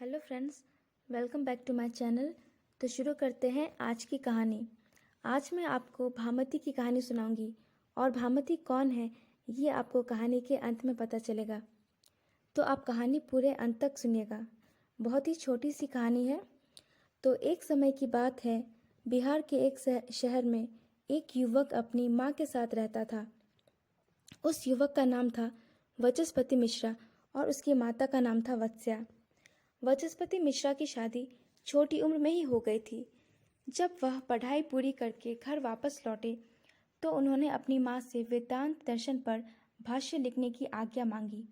Hello friends, welcome back to my channel. तो शुरू करते हैं आज की कहानी। आज मैं आपको भामती की कहानी सुनाऊंगी और भामती कौन है ये आपको कहानी के अंत में पता चलेगा। तो आप कहानी पूरे अंत तक सुनिएगा। बहुत ही छोटी सी कहानी है। तो एक समय की बात है, बिहार के एक शहर में एक युवक अपनी माँ के साथ रहता था। उस युवक का नाम था वचस्पति मिश्रा और उसकी माता का नाम था वत्स्या। वचस्पति मिश्रा की शादी छोटी उम्र में ही हो गई थी। जब वह पढ़ाई पूरी करके घर वापस लौटे तो उन्होंने अपनी माँ से वेदांत दर्शन पर भाष्य लिखने की आज्ञा मांगी।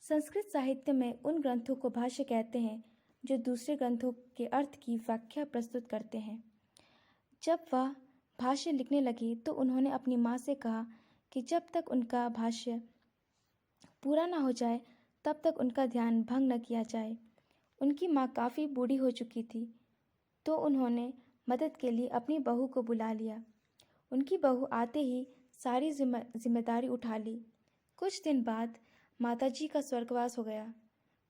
संस्कृत साहित्य में उन ग्रंथों को भाष्य कहते हैं जो दूसरे ग्रंथों के अर्थ की व्याख्या प्रस्तुत करते हैं। जब वह भाष्य लिखने लगी तो उन्होंने अपनी माँ से कहा कि जब तक उनका भाष्य पूरा न हो जाए तब तक उनका ध्यान भंग न किया जाए। उनकी माँ काफ़ी बूढ़ी हो चुकी थी, तो उन्होंने मदद के लिए अपनी बहू को बुला लिया। उनकी बहू आते ही सारी जिम्मेदारी उठा ली। कुछ दिन बाद माताजी का स्वर्गवास हो गया,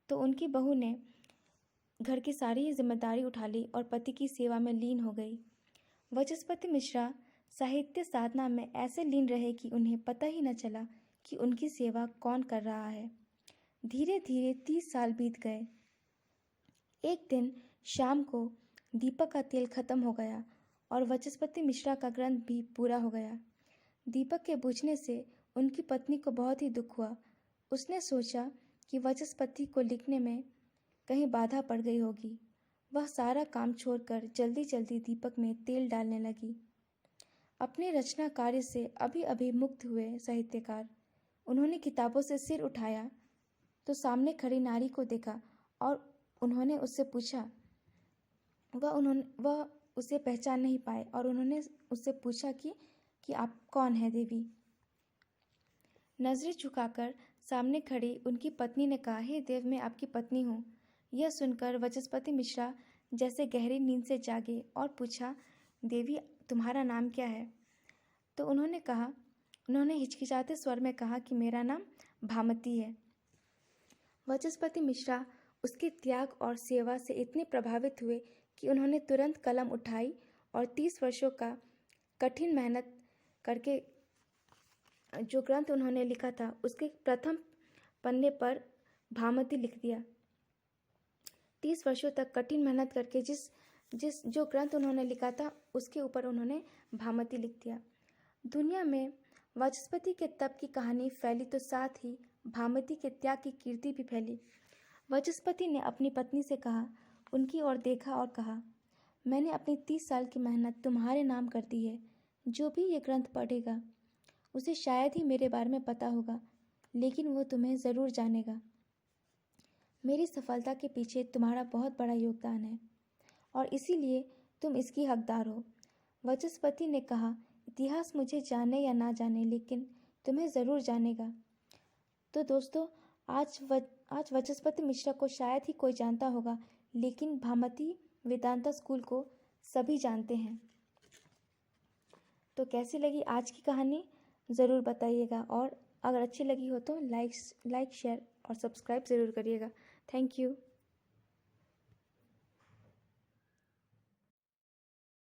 तो उनकी बहू ने घर की सारी जिम्मेदारी उठा ली और पति की सेवा में लीन हो गई। वचस्पति मिश्रा साहित्य साधना में ऐसे लीन रहे कि उन्हें पता ही न चला कि उनकी सेवा कौन कर रहा है। धीरे धीरे 30 साल बीत गए। एक दिन शाम को दीपक का तेल खत्म हो गया और वचस्पति मिश्रा का ग्रंथ भी पूरा हो गया। दीपक के बुझने से उनकी पत्नी को बहुत ही दुख हुआ। उसने सोचा कि वचस्पति को लिखने में कहीं बाधा पड़ गई होगी। वह सारा काम छोड़कर जल्दी जल्दी दीपक में तेल डालने लगी। अपने रचना कार्य से अभी अभी मुक्त हुए साहित्यकार, उन्होंने किताबों से सिर उठाया तो सामने खड़ी नारी को देखा और उन्होंने उससे पूछा। वह उसे पहचान नहीं पाए और उन्होंने उससे पूछा कि आप कौन है देवी। नजरें झुकाकर सामने खड़ी उनकी पत्नी ने कहा, हे देव, मैं आपकी पत्नी हूँ। यह सुनकर वचस्पति मिश्रा जैसे गहरी नींद से जागे और पूछा, देवी, तुम्हारा नाम क्या है? तो उन्होंने हिचकिचाते स्वर में कहा कि मेरा नाम भामती है। वचस्पति मिश्रा उसके त्याग और सेवा से इतने प्रभावित हुए कि उन्होंने तुरंत कलम उठाई और 30 वर्षों का कठिन मेहनत करके जो ग्रंथ उन्होंने लिखा था उसके प्रथम पन्ने पर भामती लिख दिया। 30 वर्षों तक कठिन मेहनत करके जो ग्रंथ उन्होंने लिखा था उसके ऊपर उन्होंने भामती लिख दिया। दुनिया में वचस्पति के तप की कहानी फैली तो साथ ही भामती के त्याग की कीर्ति भी फैली। वचस्पति ने अपनी पत्नी से कहा, उनकी ओर देखा और कहा, मैंने अपनी 30 साल की मेहनत तुम्हारे नाम कर दी है। जो भी ये ग्रंथ पढ़ेगा उसे शायद ही मेरे बारे में पता होगा, लेकिन वो तुम्हें ज़रूर जानेगा। मेरी सफलता के पीछे तुम्हारा बहुत बड़ा योगदान है और इसीलिए तुम इसकी हकदार हो। वचस्पति ने कहा, इतिहास मुझे जाने या ना जाने, लेकिन तुम्हें ज़रूर जानेगा। तो दोस्तों, आज वचस्पति मिश्रा को शायद ही कोई जानता होगा, लेकिन भामती वेदांता स्कूल को सभी जानते हैं। तो कैसी लगी आज की कहानी ज़रूर बताइएगा और अगर अच्छी लगी हो तो लाइक शेयर और सब्सक्राइब ज़रूर करिएगा। Thank you.